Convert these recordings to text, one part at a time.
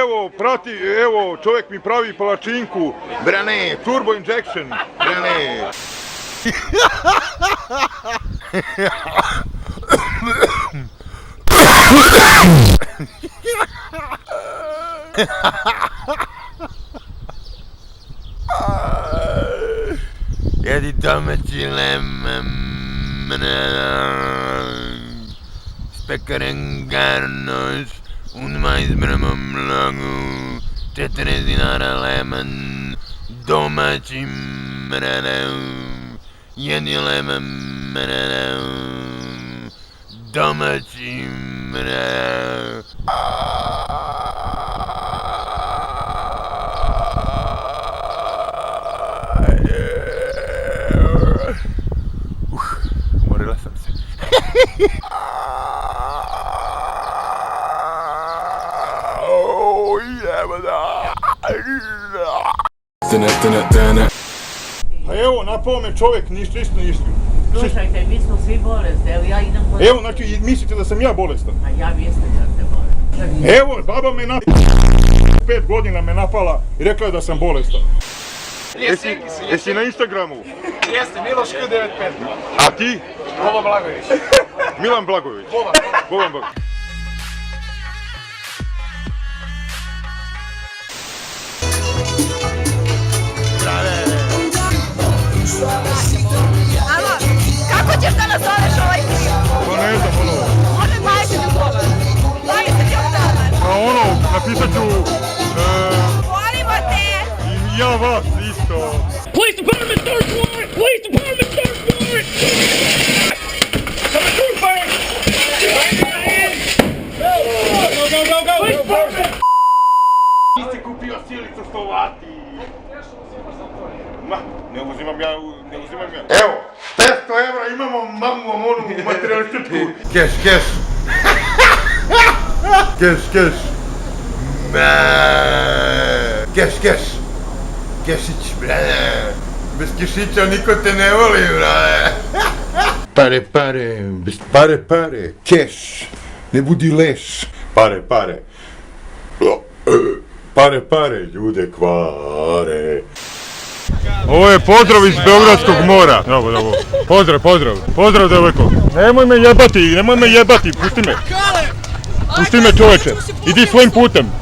Evo, evo, čovjek mi pravi palačinku, brane, turbo injection, brane. Jedi domaći spekaren garnoš, un mais bramom lagu, 4 dinara lemon, domaći jedi lemon, domaći umorila sam se. A evo, napao me čovjek, ništa. Slušajte, mi smo svi bolesni, evo ja idem kod... Evo, znači, mislite da sam ja bolestan? A ja mislim da ste bolesni. Evo, baba me 5 godina me napala i rekla je da sam bolestan. Jesi na Instagramu? Jeste, Miloš Q95. A ti? Boban Blagojević. Milan Blagojević. Boban Blagojević. Alo, kako ćeš da nazoveš ovaj trio? Pa ne znam, ono... Može 20 ljubav. 20 ljubav. A ono, napisat ću... Volimo te! I ja vas isto. Police department, third floor! Police department, third floor! Police department! Nisi kupio silicu stovati. Ma, ne uzimam ja. Evo, 500 evra imamo mamu onu materialističku. Keš. Kešić, brale. Bez kešića niko te ne voli, brale. Pare, keš. Ne budi leš. Pare, ljude kvare. Ovo je pozdrav iz Beogradskog mora. Evo. Pozdrav devojko. Nemoj me jebati, pusti me čoveče. Idi svojim putem.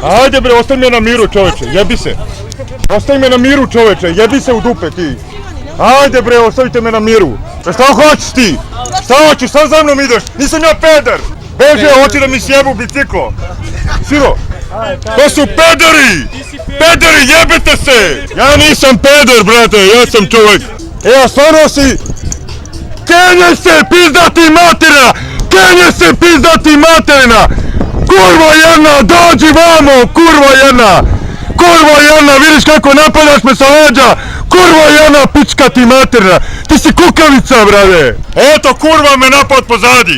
Ajde bre, ostavi me na miru čoveče, jebi se. Ostavi me na miru čoveče, jebi se u dupe ti. Ajde bre, ostavite me na miru. Šta hoćeš ti? Šta hoćeš, sad za mnom ideš? Nisam ja peder. Beže, hoće da mi sjebu biciklo. Siro, to su pederi! Pederi, jebite se! Ja nisam peder, brate, ja sam čovjek. A stvarno si... Kenje se, pizdati materina! Kurva jedna, dođi vamo, kurva jedna, vidiš kako napadaš me sa leđa! Kurva jedna, pička ti materina! Ti si kukavica, brate! Eto, kurva me napad pozadi!